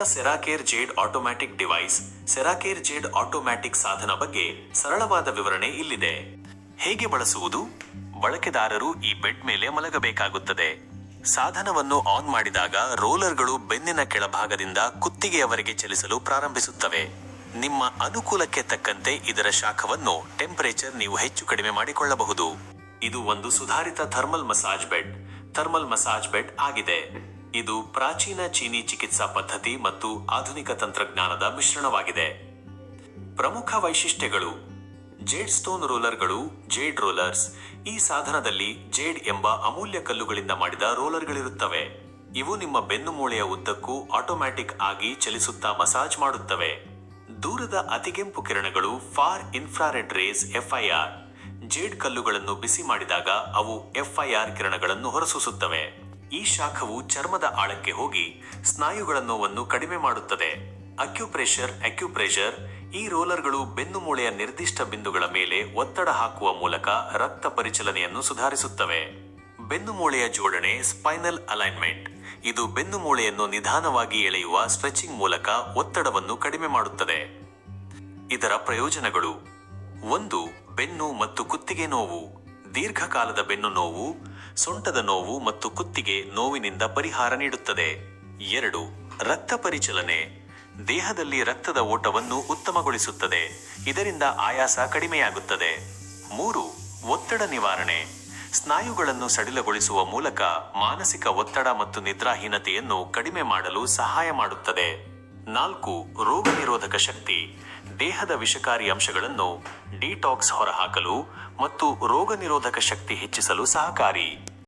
ಸೆರಾಕೇರ್ jade automatic device. Ceracare jade automatic ಸಾಧನ ಬಗ್ಗೆ ಸರಳವಾದ ವಿವರಣೆ ಇಲ್ಲಿದೆ. ಹೇಗೆ ಬಳಸುವುದು? ಬಳಕೆದಾರರು ಈ ಬೆಡ್ ಮೇಲೆ ಮಲಗಬೇಕಾಗುತ್ತದೆ. ಸಾಧನವನ್ನು ಆನ್ ಮಾಡಿದಾಗ ರೋಲರ್ಗಳು ಬೆನ್ನಿನ ಕೆಳಭಾಗದಿಂದ ಕುತ್ತಿಗೆಯವರೆಗೆ ಚಲಿಸಲು ಪ್ರಾರಂಭಿಸುತ್ತವೆ. ನಿಮ್ಮ ಅನುಕೂಲಕ್ಕೆ ತಕ್ಕಂತೆ ಇದರ ಶಾಖವನ್ನು ಟೆಂಪರೇಚರ್ ನೀವು ಹೆಚ್ಚು ಕಡಿಮೆ ಮಾಡಿಕೊಳ್ಳಬಹುದು. ಇದು ಒಂದು ಸುಧಾರಿತ ಥರ್ಮಲ್ ಮಸಾಜ್ ಬೆಡ್ ಆಗಿದೆ. ಇದು ಪ್ರಾಚೀನ ಚೀನಿ ಚಿಕಿತ್ಸಾ ಪದ್ಧತಿ ಮತ್ತು ಆಧುನಿಕ ತಂತ್ರಜ್ಞಾನದ ಮಿಶ್ರಣವಾಗಿದೆ. ಪ್ರಮುಖ ವೈಶಿಷ್ಟ್ಯಗಳು: ಜೇಡ್ ಸ್ಟೋನ್ ರೋಲರ್ಗಳು. Jade rollers. ಈ ಸಾಧನದಲ್ಲಿ ಜೇಡ್ ಎಂಬ ಅಮೂಲ್ಯ ಕಲ್ಲುಗಳಿಂದ ಮಾಡಿದ ರೋಲರ್ಗಳಿರುತ್ತವೆ. ಇವು ನಿಮ್ಮ ಬೆನ್ನುಮೂಳೆಯ ಉದ್ದಕ್ಕೂ ಆಟೋಮ್ಯಾಟಿಕ್ ಆಗಿ ಚಲಿಸುತ್ತಾ ಮಸಾಜ್ ಮಾಡುತ್ತವೆ. ದೂರದ ಅತಿಗೆಂಪು ಕಿರಣಗಳು for infrared race FIR. Jade ಕಲ್ಲುಗಳನ್ನು ಬಿಸಿ ಮಾಡಿದಾಗ ಅವು FIR ಕಿರಣಗಳನ್ನು ಹೊರಸೂಸುತ್ತವೆ. ಈ ಶಾಖವು ಚರ್ಮದ ಆಳಕ್ಕೆ ಹೋಗಿ ಸ್ನಾಯುಗಳ ನೋವನ್ನು ಕಡಿಮೆ ಮಾಡುತ್ತದೆ. ಅಕ್ಯುಪ್ರೆಷರ್. ಈ ರೋಲರ್ಗಳು ಬೆನ್ನುಮೂಳೆಯ ನಿರ್ದಿಷ್ಟ ಬಿಂದುಗಳ ಮೇಲೆ ಒತ್ತಡ ಹಾಕುವ ಮೂಲಕ ರಕ್ತ ಪರಿಚಲನೆಯನ್ನು ಸುಧಾರಿಸುತ್ತವೆ. ಬೆನ್ನುಮೂಳೆಯ ಜೋಡಣೆ ಸ್ಪೈನಲ್ ಅಲೈನ್ಮೆಂಟ್. ಇದು ಬೆನ್ನುಮೂಳೆಯನ್ನು ನಿಧಾನವಾಗಿ ಎಳೆಯುವ ಸ್ಟ್ರೆಚಿಂಗ್ ಮೂಲಕ ಒತ್ತಡವನ್ನು ಕಡಿಮೆ ಮಾಡುತ್ತದೆ. ಇದರ ಪ್ರಯೋಜನಗಳು: 1. ಬೆನ್ನು ಮತ್ತು ಕುತ್ತಿಗೆ ನೋವು. ದೀರ್ಘಕಾಲದ ಬೆನ್ನು ನೋವು, ಸೊಂಟದ ನೋವು ಮತ್ತು ಕುತ್ತಿಗೆ ನೋವಿನಿಂದ ಪರಿಹಾರ ನೀಡುತ್ತದೆ. 2. ರಕ್ತ ಪರಿಚಲನೆ. ದೇಹದಲ್ಲಿ ರಕ್ತದ ಓಟವನ್ನು ಉತ್ತಮಗೊಳಿಸುತ್ತದೆ. ಇದರಿಂದ ಆಯಾಸ ಕಡಿಮೆಯಾಗುತ್ತದೆ. 3. ಒತ್ತಡ ನಿವಾರಣೆ. ಸ್ನಾಯುಗಳನ್ನು ಸಡಿಲಗೊಳಿಸುವ ಮೂಲಕ ಮಾನಸಿಕ ಒತ್ತಡ ಮತ್ತು ನಿದ್ರಾಹೀನತೆಯನ್ನು ಕಡಿಮೆ ಮಾಡಲು ಸಹಾಯ ಮಾಡುತ್ತದೆ. 4. ರೋಗ ನಿರೋಧಕ ಶಕ್ತಿ. ದೇಹದ ವಿಷಕಾರಿ ಅಂಶಗಳನ್ನು ಡಿಟಾಕ್ಸ್ ಹೊರಹಾಕಲು ಮತ್ತು ರೋಗ ನಿರೋಧಕ ಶಕ್ತಿ ಹೆಚ್ಚಿಸಲು ಸಹಕಾರಿ.